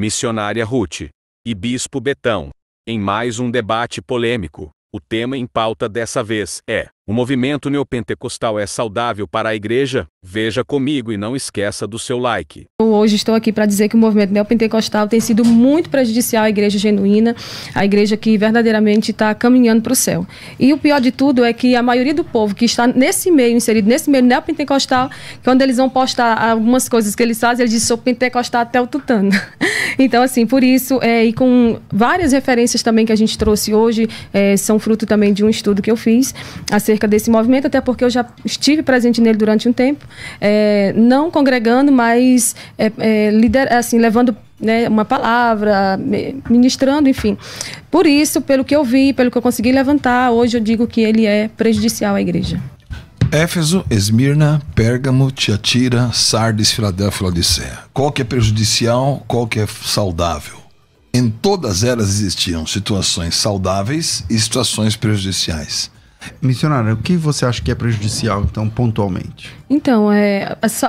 missionária Ruth e bispo Betão, em mais um debate polêmico. O tema em pauta dessa vez é: o movimento neopentecostal é saudável para a igreja? Veja comigo e não esqueça do seu like. Hoje estou aqui para dizer que o movimento neopentecostal tem sido muito prejudicial à igreja genuína, a igreja que verdadeiramente está caminhando para o céu. E o pior de tudo é que a maioria do povo que está nesse meio, inserido nesse meio neopentecostal, quando eles vão postar algumas coisas que eles fazem, eles dizem: sou pentecostal até o tutano. Então, assim, por isso, e com várias referências também que a gente trouxe hoje, são fruto também de um estudo que eu fiz acerca desse movimento, até porque eu já estive presente nele durante um tempo, não congregando, mas assim, levando, né, uma palavra, ministrando, enfim. Por isso, pelo que eu vi, pelo que eu consegui levantar, hoje eu digo que ele é prejudicial à igreja. Éfeso, Esmirna, Pérgamo, Tiatira, Sardes, Filadélfia e Laodiceia. Qual que é prejudicial, qual que é saudável? Em todas elas existiam situações saudáveis e situações prejudiciais. Missionária, o que você acha que é prejudicial, então, pontualmente? Então,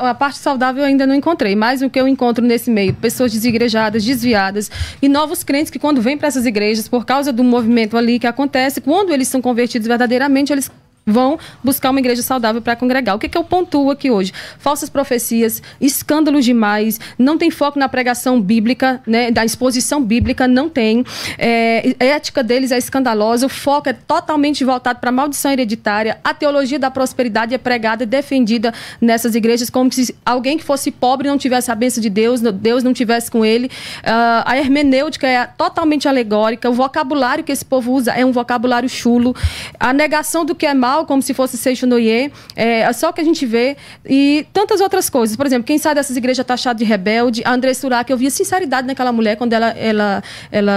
a parte saudável eu ainda não encontrei, mas o que eu encontro nesse meio: pessoas desigrejadas, desviadas e novos crentes que, quando vêm para essas igrejas, por causa do movimento ali que acontece, quando eles são convertidos verdadeiramente, eles vão buscar uma igreja saudável para congregar. O que eu pontuo aqui hoje? Falsas profecias, escândalos demais, não tem foco na pregação bíblica, né, da exposição bíblica, não tem. A ética deles é escandalosa, o foco é totalmente voltado para a maldição hereditária, a teologia da prosperidade é pregada e defendida nessas igrejas como se alguém que fosse pobre não tivesse a bênção de Deus, Deus não tivesse com ele. A hermenêutica é totalmente alegórica, o vocabulário que esse povo usa é um vocabulário chulo, a negação do que é mal, como se fosse Seixonoye, é só o que a gente vê, e tantas outras coisas. Por exemplo, quem sai dessas igrejas taxado de rebelde, a André Surak, eu via sinceridade naquela mulher quando ela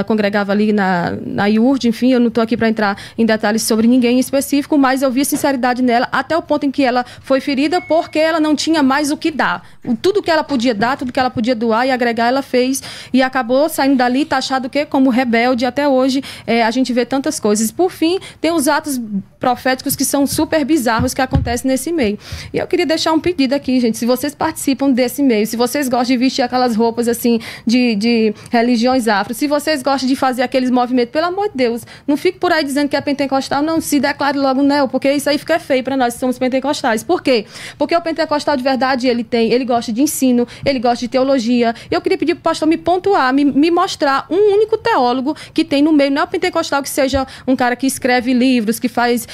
congregava ali na IURD, enfim, eu não estou aqui para entrar em detalhes sobre ninguém em específico, mas eu via sinceridade nela, até o ponto em que ela foi ferida porque ela não tinha mais o que dar. Tudo que ela podia dar, tudo que ela podia doar e agregar, ela fez, e acabou saindo dali taxado o quê? Como rebelde. Até hoje a gente vê tantas coisas. Por fim, tem os atos proféticos que são super bizarros que acontecem nesse meio. E eu queria deixar um pedido aqui, gente: se vocês participam desse meio, se vocês gostam de vestir aquelas roupas assim de religiões afro, se vocês gostam de fazer aqueles movimentos, pelo amor de Deus, não fique por aí dizendo que é pentecostal, não se declare logo neo, porque isso aí fica feio para nós que somos pentecostais. Por quê? Porque o pentecostal de verdade, ele gosta de ensino, ele gosta de teologia. Eu queria pedir para o pastor me pontuar, me mostrar um único teólogo que tem no meio neopentecostal que seja um cara que escreve livros, que faz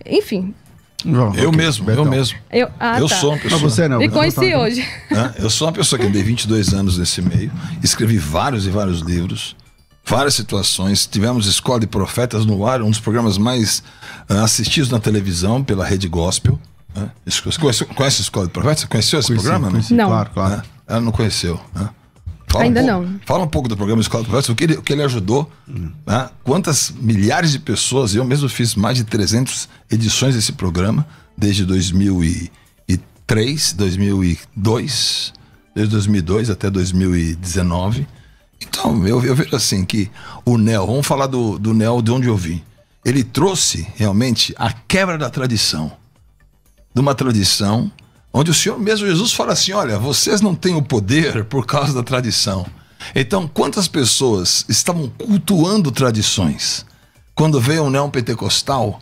enfim. Eu mesmo. Eu sou uma pessoa. Não, você não. E conheci hoje. Eu sou uma pessoa que andei 22 anos nesse meio, escrevi vários e vários livros, várias situações. Tivemos Escola de Profetas no ar, um dos programas mais assistidos na televisão pela Rede Gospel. Você conhece a Escola de Profetas? Você conheceu esse programa? Conheci, não. Claro. Ela não conheceu. Ainda não. Fala um pouco do programa Escola de Profetas, o que ele ajudou, quantas milhares de pessoas. Eu mesmo fiz mais de 300 edições desse programa, desde 2003, 2002, desde 2002 até 2019. Então, eu vejo assim que o Neo, vamos falar do Neo de onde eu vim. Ele trouxe realmente a quebra da tradição, de uma tradição onde o Senhor mesmo Jesus fala assim: olha, vocês não têm o poder por causa da tradição. Então, quantas pessoas estavam cultuando tradições? Quando veio o neopentecostal,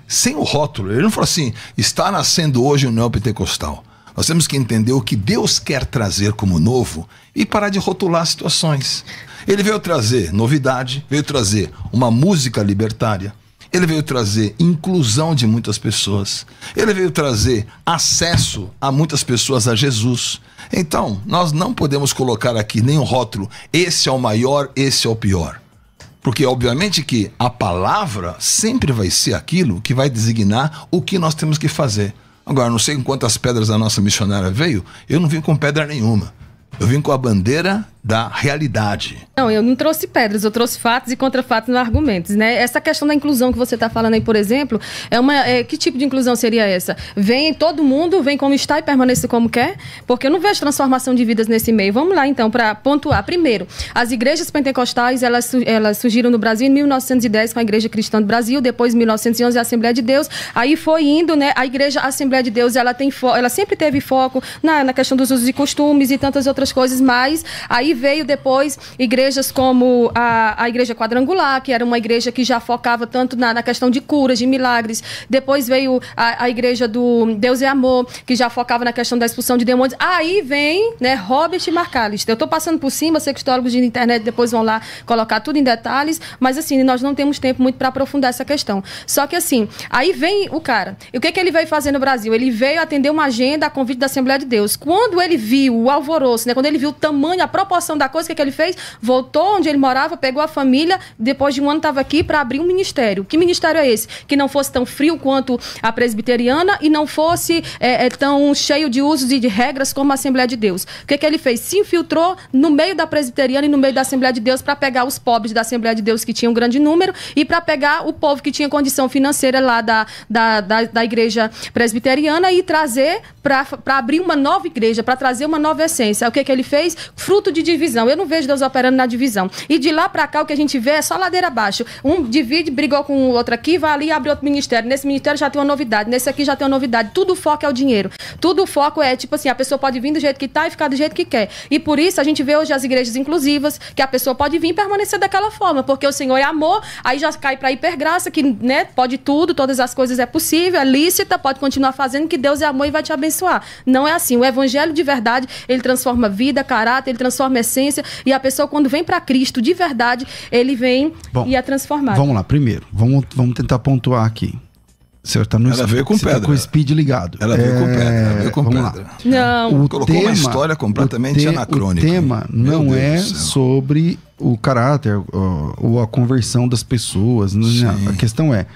sem o rótulo, ele não falou assim: está nascendo hoje o neopentecostal. Nós temos que entender o que Deus quer trazer como novo e parar de rotular situações. Ele veio trazer novidade, veio trazer uma música libertária, ele veio trazer inclusão de muitas pessoas, ele veio trazer acesso a muitas pessoas a Jesus. Então, nós não podemos colocar aqui nem o rótulo: esse é o maior, esse é o pior. Porque, obviamente, que a palavra sempre vai ser aquilo que vai designar o que nós temos que fazer. Agora, não sei com quantas pedras a nossa missionária veio, eu não vim com pedra nenhuma. Eu vim com a bandeira da realidade. Não, eu não trouxe pedras, eu trouxe fatos e contra-fatos nos argumentos, né? Essa questão da inclusão que você está falando aí, por exemplo, que tipo de inclusão seria essa? Vem todo mundo, vem como está e permanece como quer? Porque eu não vejo transformação de vidas nesse meio. Vamos lá, então, para pontuar. Primeiro, as igrejas pentecostais, elas surgiram no Brasil em 1910 com a Igreja Cristã do Brasil, depois em 1911 a Assembleia de Deus, aí foi indo, né? A Igreja Assembleia de Deus, ela sempre teve foco na questão dos usos e costumes e tantas outras coisas, mas aí Aí veio depois igrejas como a Igreja Quadrangular, que era uma igreja que já focava tanto na questão de curas, de milagres. Depois veio a igreja do Deus é Amor, que já focava na questão da expulsão de demônios. Aí vem, né, Robert McAllister. Eu estou passando por cima, sei que históricos de internet depois vão lá colocar tudo em detalhes, mas assim, nós não temos tempo muito para aprofundar essa questão. Só que assim, aí vem o cara. E o que ele veio fazer no Brasil? Ele veio atender uma agenda a convite da Assembleia de Deus. Quando ele viu o alvoroço, né, quando ele viu o tamanho, a proporção da coisa, o que ele fez? Voltou onde ele morava, pegou a família, depois de um ano estava aqui para abrir um ministério. Que ministério é esse? Que não fosse tão frio quanto a presbiteriana e não fosse tão cheio de usos e de regras como a Assembleia de Deus. O que ele fez? Se infiltrou no meio da presbiteriana e no meio da Assembleia de Deus para pegar os pobres da Assembleia de Deus, que tinham um grande número, e para pegar o povo que tinha condição financeira lá da igreja presbiteriana e trazer para abrir uma nova igreja, para trazer uma nova essência. O que ele fez? Fruto de divisão. Eu não vejo Deus operando na divisão. E de lá para cá o que a gente vê é só ladeira abaixo. Um divide, brigou com o outro aqui, vai ali e abre outro ministério. Nesse ministério já tem uma novidade, nesse aqui já tem uma novidade. Tudo o foco é o dinheiro. Tudo o foco é, tipo assim, a pessoa pode vir do jeito que tá e ficar do jeito que quer. E por isso a gente vê hoje as igrejas inclusivas, que a pessoa pode vir e permanecer daquela forma, porque o Senhor é amor, aí já cai para hipergraça, que, né, pode tudo, todas as coisas é possível, é lícita, pode continuar fazendo, que Deus é amor e vai te abençoar. Não é assim. O evangelho de verdade, ele transforma vida, caráter, ele transforma essência, e a pessoa, quando vem para Cristo de verdade, ele vem e é transformado. Vamos lá, primeiro, vamos tentar pontuar aqui. O senhor tá no Ela veio com pedra. Tá com o speed ligado. Ela veio com pedra. Ela veio com vamos pedra. Lá. Não. Colocou uma história completamente anacrônica. O tema não é sobre o caráter ou a conversão das pessoas. Não, a questão é,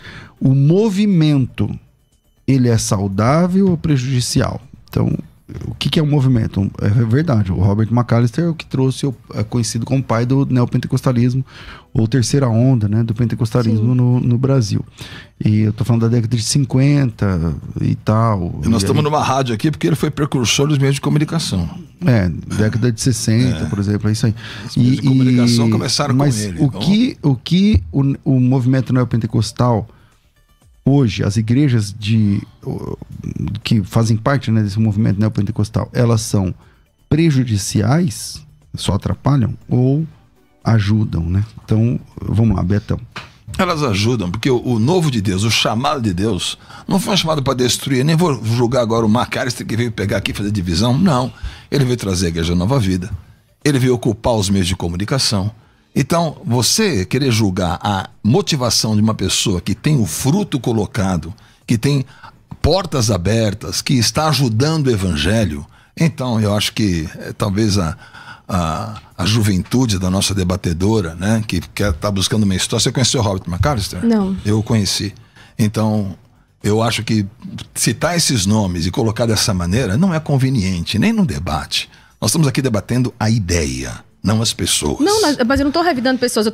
o movimento, ele é saudável ou prejudicial? Então, o que é um movimento? É verdade, o Robert McAllister é o que trouxe, é conhecido como pai do neopentecostalismo, ou terceira onda, né, do pentecostalismo no Brasil. E eu tô falando da década de 50 e tal. E nós estamos numa rádio aqui porque ele foi precursor dos meios de comunicação. Década de 60, por exemplo, é isso aí. Os meios de comunicação começaram com ele. O que o movimento neopentecostal hoje, as igrejas que fazem parte, né, desse movimento neopentecostal, elas são prejudiciais, só atrapalham, ou ajudam, né? Então, vamos lá, Betão. Elas ajudam, porque o novo de Deus, o chamado de Deus, não foi um chamado para destruir. Nem vou julgar agora o McAllister que veio pegar aqui e fazer divisão. Não. Ele veio trazer a Igreja Nova Vida. Ele veio ocupar os meios de comunicação. Então, você querer julgar a motivação de uma pessoa que tem o fruto colocado, que tem portas abertas, que está ajudando o evangelho, então eu acho que talvez a juventude da nossa debatedora, né, que está buscando uma história. Você conheceu o Robert McAllister? Não. Eu o conheci. Então, eu acho que citar esses nomes e colocar dessa maneira não é conveniente, nem no debate. Nós estamos aqui debatendo a ideia, não as pessoas. Não, mas eu não estou revidando pessoas, eu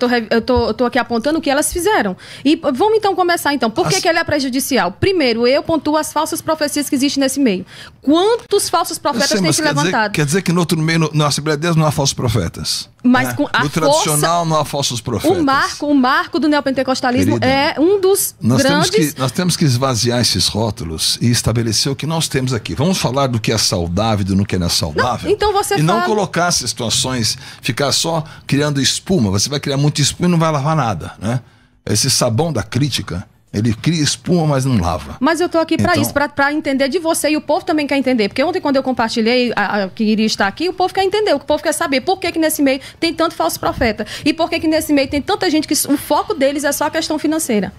tô aqui apontando o que elas fizeram. E vamos então começar então. Por que ele é prejudicial? Primeiro, eu pontuo as falsas profecias que existem nesse meio. Quantos falsos profetas têm se levantado? Quer dizer que no outro meio, na Assembleia de Deus, não há falsos profetas? Mas né? Com a no tradicional não há falsos profetas. O marco do neopentecostalismo, querida, é um dos grandes... Nós temos que esvaziar esses rótulos e estabelecer o que nós temos aqui. Vamos falar do que é saudável e do que não é saudável. Não, então você não colocar situações, ficar só criando espuma. Você vai criar muita espuma e não vai lavar nada, né? Esse sabão da crítica, ele cria espuma, mas não lava. Mas eu tô aqui para isso, para entender de você, e o povo também quer entender. Porque ontem, quando eu compartilhei que iria estar aqui, o povo quer entender, o povo quer saber por que nesse meio tem tanto falso profeta. E por que nesse meio tem tanta gente que o foco deles é só a questão financeira.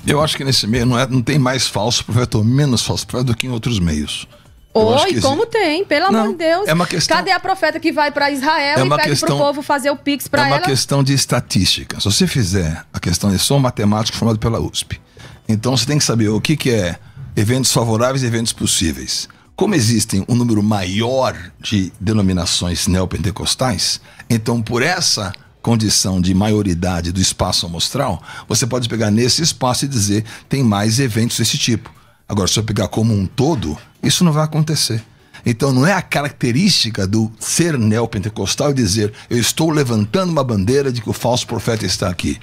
Eu acho que nesse meio não tem mais falso profeta ou menos falso profeta do que em outros meios. Oi, como tem, pelo amor de Deus. É uma questão... Cadê a profeta que vai para Israel e pede pro povo fazer o Pix para ela? É uma questão de estatística. Se você fizer a questão de sou matemático formado pela USP, então você tem que saber o que é eventos favoráveis e eventos possíveis. Como existem um número maior de denominações neopentecostais, então por essa condição de maioridade do espaço amostral, você pode pegar nesse espaço e dizer tem mais eventos desse tipo. Agora, se eu pegar como um todo, isso não vai acontecer. Então, não é a característica do ser neopentecostal e dizer eu estou levantando uma bandeira de que o falso profeta está aqui.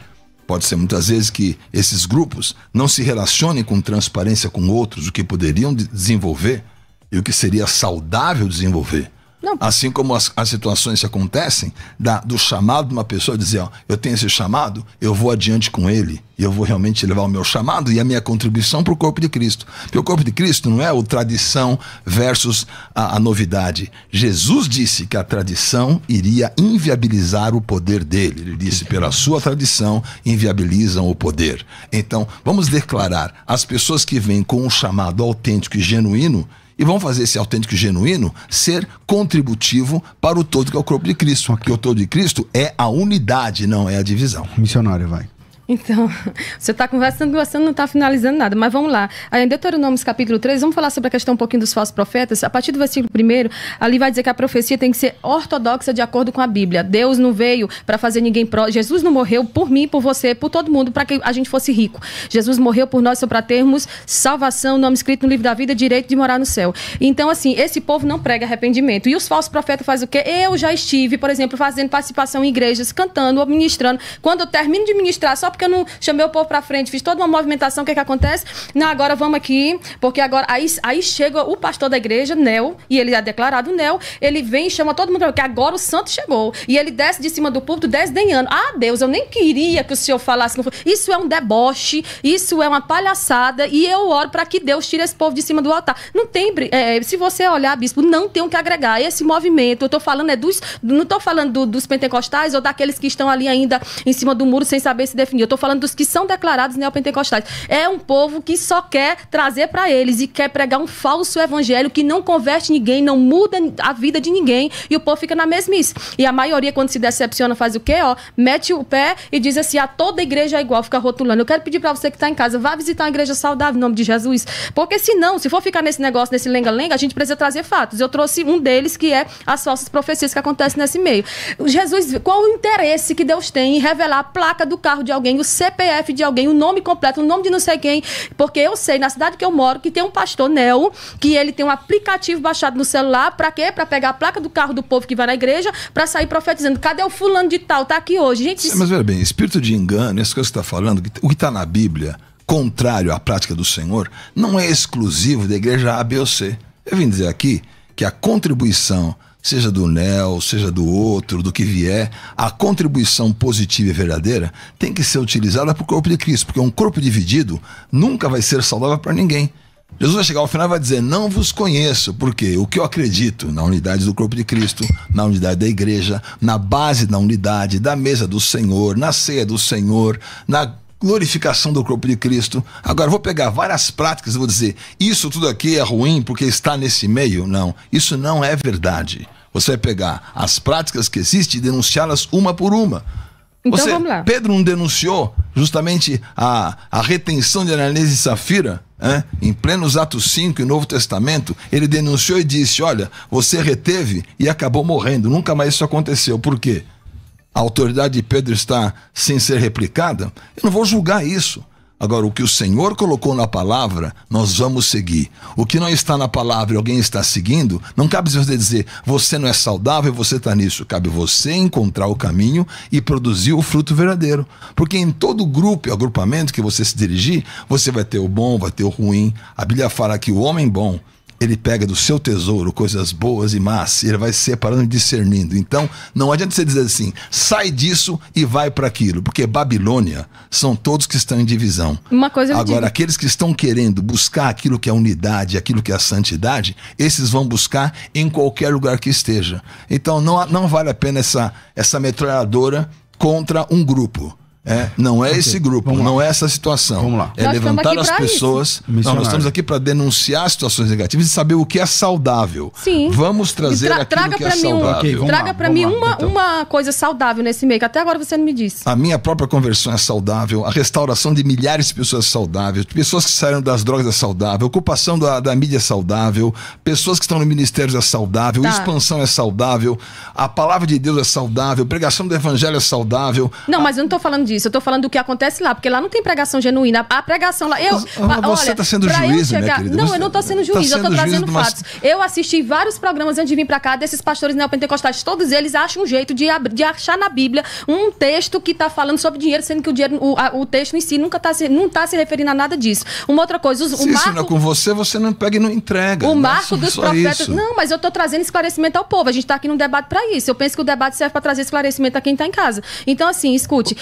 Pode ser muitas vezes que esses grupos não se relacionem com transparência com outros, o que poderiam desenvolver e o que seria saudável desenvolver. Não. Assim como as situações que acontecem, do chamado de uma pessoa dizer, ó, eu tenho esse chamado, eu vou adiante com ele, e eu vou realmente levar o meu chamado e a minha contribuição para o corpo de Cristo. Porque o corpo de Cristo não é o tradição versus a novidade. Jesus disse que a tradição iria inviabilizar o poder dele. Ele disse, pela sua tradição, inviabilizam o poder. Então, vamos declarar, as pessoas que vêm com um chamado autêntico e genuíno, e vão fazer esse autêntico e genuíno ser contributivo para o todo que é o corpo de Cristo. Porque o todo de Cristo é a unidade, não é a divisão. Missionário, vai. Então, você está conversando, você não está finalizando nada, mas vamos lá. Aí, em Deuteronômio capítulo 3, vamos falar sobre a questão um pouquinho dos falsos profetas. A partir do versículo 1, ali vai dizer que a profecia tem que ser ortodoxa de acordo com a Bíblia. Deus não veio para fazer ninguém Jesus não morreu por mim, por você, por todo mundo, para que a gente fosse rico. Jesus morreu por nós só para termos salvação, nome escrito no livro da vida, direito de morar no céu. Então, assim, esse povo não prega arrependimento. E os falsos profetas fazem o quê? Eu já estive, por exemplo, fazendo participação em igrejas, cantando ou ministrando. Quando eu termino de ministrar, só porque eu não chamei o povo pra frente, fiz toda uma movimentação, o que acontece? Não, agora vamos aqui, porque agora, aí chega o pastor da igreja, Nel, e ele é declarado Nel, ele vem e chama todo mundo, porque agora o santo chegou, e ele desce de cima do púlpito desdenhando. Ah, Deus, eu nem queria que o senhor falasse, isso é um deboche, isso é uma palhaçada, e eu oro para que Deus tire esse povo de cima do altar. Não tem, se você olhar, bispo, não tem o que agregar. Esse movimento, eu tô falando não tô falando dos pentecostais ou daqueles que estão ali ainda em cima do muro sem saber se definir. Eu tô falando dos que são declarados neopentecostais. É um povo que só quer trazer para eles e quer pregar um falso evangelho que não converte ninguém, não muda a vida de ninguém, e o povo fica na mesmice. E a maioria, quando se decepciona, faz o quê? Mete o pé e diz assim, toda igreja é igual, fica rotulando. Eu quero pedir para você que está em casa, vá visitar uma igreja saudável em nome de Jesus, porque senão, se for ficar nesse negócio, nesse lenga-lenga, a gente precisa trazer fatos. Eu trouxe um deles, que é as falsas profecias que acontecem nesse meio. Jesus, qual o interesse que Deus tem em revelar a placa do carro de alguém, o CPF de alguém, o nome completo, o nome de não sei quem, porque eu sei, na cidade que eu moro, que tem um pastor Nel, que ele tem um aplicativo baixado no celular, pra quê? Pra pegar a placa do carro do povo que vai na igreja, pra sair profetizando. Cadê o fulano de tal? Tá aqui hoje. Gente, isso... Mas, veja bem, espírito de engano, essa coisa que você está falando, o que está na Bíblia, contrário à prática do Senhor, não é exclusivo da igreja A, B ou C. Eu vim dizer aqui que a contribuição, seja do Nel, seja do outro, do que vier, a contribuição positiva e verdadeira tem que ser utilizada para o corpo de Cristo, porque um corpo dividido nunca vai ser saudável para ninguém. Jesus vai chegar ao final e vai dizer, não vos conheço, porque o que eu acredito na unidade do corpo de Cristo, na unidade da igreja, na base da unidade, da mesa do Senhor, na ceia do Senhor, na glorificação do corpo de Cristo. Agora, vou pegar várias práticas e vou dizer, isso tudo aqui é ruim porque está nesse meio? Não, isso não é verdade. Você vai pegar as práticas que existem e denunciá-las uma por uma. Então vamos lá. Pedro não denunciou justamente a retenção de Ananias e Safira, em plenos Atos 5 e Novo Testamento? Ele denunciou e disse, olha, você reteve e acabou morrendo. Nunca mais isso aconteceu. Por quê? A autoridade de Pedro está sem ser replicada? Eu não vou julgar isso. Agora, o que o Senhor colocou na palavra, nós vamos seguir. O que não está na palavra e alguém está seguindo, não cabe você dizer, você não é saudável e você está nisso. Cabe você encontrar o caminho e produzir o fruto verdadeiro. Porque em todo grupo e agrupamento que você se dirigir, você vai ter o bom, vai ter o ruim. A Bíblia fala que o homem bom, ele pega do seu tesouro coisas boas e más, e ele vai separando e discernindo. Então, não adianta você dizer assim, sai disso e vai para aquilo, porque Babilônia são todos que estão em divisão. Uma coisa agora, aqueles que estão querendo buscar aquilo que é unidade, aquilo que é a santidade, esses vão buscar em qualquer lugar que esteja. Então, não vale a pena essa metralhadora contra um grupo. Não é esse grupo, não é essa situação. Vamos lá. É nós levantar as pessoas. Não, nós estamos aqui para denunciar situações negativas e saber o que é saudável. Sim. Vamos trazer aquilo que é saudável. Traga para mim uma coisa saudável nesse meio, que até agora você não me disse. A minha própria conversão é saudável, a restauração de milhares de pessoas é saudável, pessoas que saíram das drogas é saudável, a ocupação da mídia é saudável, pessoas que estão no ministério é saudável, expansão é saudável, a palavra de Deus é saudável, pregação do evangelho é saudável. Não, mas eu não estou falando disso. disso. Eu tô falando do que acontece lá, porque lá não tem pregação genuína. A pregação lá... Você está sendo juiz, minha querida. Não, eu não tô sendo juiz, eu tô trazendo fatos. Eu assisti vários programas antes de vir pra cá, desses pastores neopentecostais. Todos eles acham um jeito de achar na Bíblia um texto que tá falando sobre dinheiro, sendo que o texto em si não tá se referindo a nada disso. Uma outra coisa... Se isso não é com você não pega e não entrega. O marco dos profetas... Isso. Não, mas eu tô trazendo esclarecimento ao povo. A gente tá aqui num debate pra isso. Eu penso que o debate serve pra trazer esclarecimento a quem tá em casa. Então, assim, escute.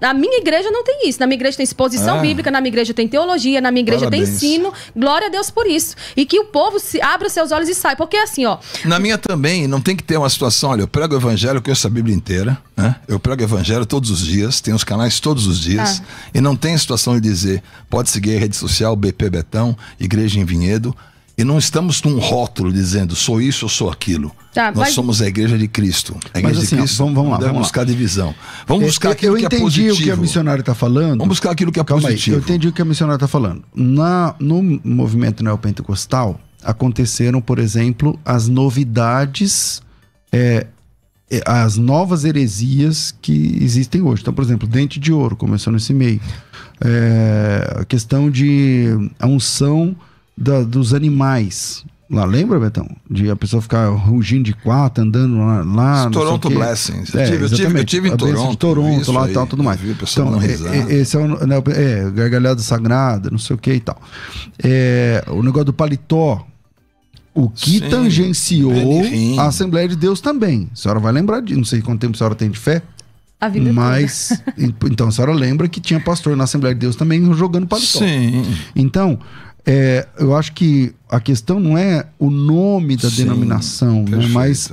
Na minha igreja não tem isso. Na minha igreja tem exposição bíblica, na minha igreja tem teologia, na minha igreja tem ensino. Glória a Deus por isso. E que o povo abra os seus olhos e saia. Porque assim, ó... Na minha também, não tem que ter uma situação... Olha, eu prego o evangelho, eu conheço a Bíblia inteira, né? Eu prego o evangelho todos os dias, tenho os canais todos os dias. E não tem situação de dizer, pode seguir a rede social, BP Betão, Igreja em Vinhedo. E não estamos num rótulo dizendo, sou isso ou sou aquilo. Nós somos a Igreja de Cristo. A Igreja de Cristo. Vamos lá. Vamos buscar divisão. Vamos buscar aquilo que é positivo. Eu entendi o que a missionária está falando. Vamos buscar aquilo que é positivo. Eu entendi o que a missionária está falando. No movimento neopentecostal, aconteceram, por exemplo, as novidades, as novas heresias que existem hoje. Então, por exemplo, Dente de Ouro começou nesse meio. A questão de a unção dos animais. Lá, lembra, Betão? De a pessoa ficar rugindo de quatro, andando lá Toronto Blessings. Eu tive em Toronto. De Toronto, lá e tal, tudo mais. Então, esse é o gargalhada sagrada, não sei o que e tal. O negócio do paletó, o que tangenciou a Assembleia de Deus também. A senhora vai lembrar disso. Não sei quanto tempo a senhora tem de fé. A vida mas, então, a senhora lembra que tinha pastor na Assembleia de Deus também jogando paletó. Sim. Então... eu acho que a questão não é o nome da denominação, né, mas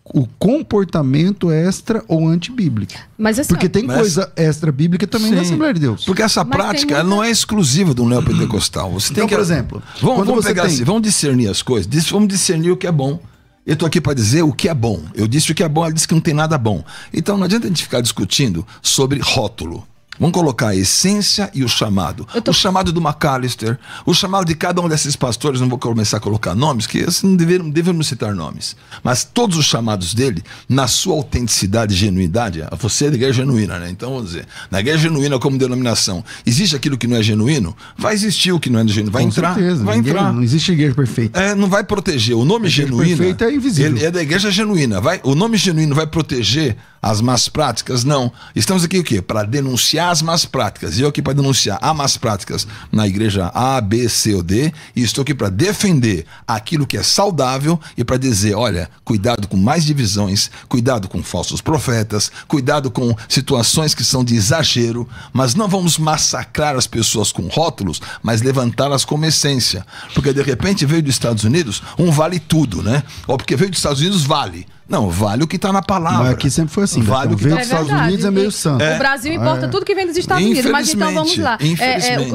o comportamento extra ou antibíblico. Mas assim, porque tem coisa extra bíblica também na Assembleia de Deus. Porque essa prática ela não é exclusiva do neopentecostal. Você tem por exemplo, vamos discernir as coisas, vamos discernir o que é bom. Eu estou aqui para dizer o que é bom. Eu disse o que é bom, ela disse que não tem nada bom. Então não adianta a gente ficar discutindo sobre rótulo. Vamos colocar a essência e o chamado. O chamado do McAllister, o chamado de cada um desses pastores, não vou começar a colocar nomes, que não devemos citar nomes. Mas todos os chamados dele, na sua autenticidade e genuidade, você é da igreja genuína, né? Então, vamos dizer, na igreja genuína como denominação, existe aquilo que não é genuíno? Vai existir o que não é genuíno, vai entrar. Certeza, Entrar. Não existe igreja perfeita. Não vai proteger. O nome genuíno perfeito é invisível. Ele é da igreja genuína. O nome genuíno vai proteger as más práticas? Não. Estamos aqui o quê? Para denunciar as más práticas. E eu aqui para denunciar as más práticas na igreja A, B, C ou D. E estou aqui para defender aquilo que é saudável e para dizer, olha, cuidado com mais divisões, cuidado com falsos profetas, cuidado com situações que são de exagero, mas não vamos massacrar as pessoas com rótulos, mas levantá-las como essência. Porque de repente veio dos Estados Unidos vale tudo, né? Ou porque veio dos Estados Unidos vale. Não, vale o que está na palavra. Mas aqui sempre foi assim. Vale o que veio dos Estados Unidos é meio santo. O Brasil importa tudo que vem dos Estados Unidos. Mas então vamos lá.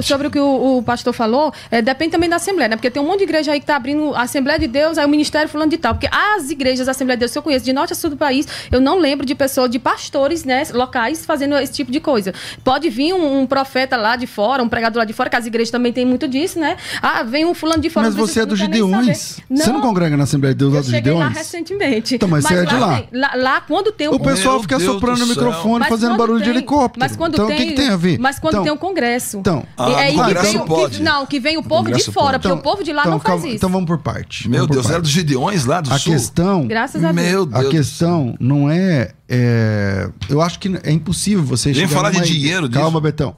Sobre o que o pastor falou, depende também da Assembleia, né? Porque tem um monte de igreja aí que está abrindo a Assembleia de Deus, aí o Ministério fulano de tal. Porque as igrejas da Assembleia de Deus que eu conheço, de norte a sul do país, eu não lembro de pessoas, de pastores, né, locais fazendo esse tipo de coisa. Pode vir um profeta lá de fora, um pregador lá de fora, que as igrejas também tem muito disso, né? Vem um fulano de fora. Mas você é dos Gideões. Você não congrega na Assembleia de Deus lá dos Gideões? Eu cheguei lá recentemente. Então, mas você é de lá. Lá quando tem o pessoal fica soprando no microfone, fazendo barulho de helicóptero. Mas quando então, o que tem a ver? Mas quando tem um congresso. Que vem o povo de fora, porque o povo de lá não faz isso. Então vamos por parte. Meu Deus, era dos Gideões lá do sul. Graças a Deus. A questão não é... eu acho que é impossível você chegar falar de dinheiro disso. Calma, Betão.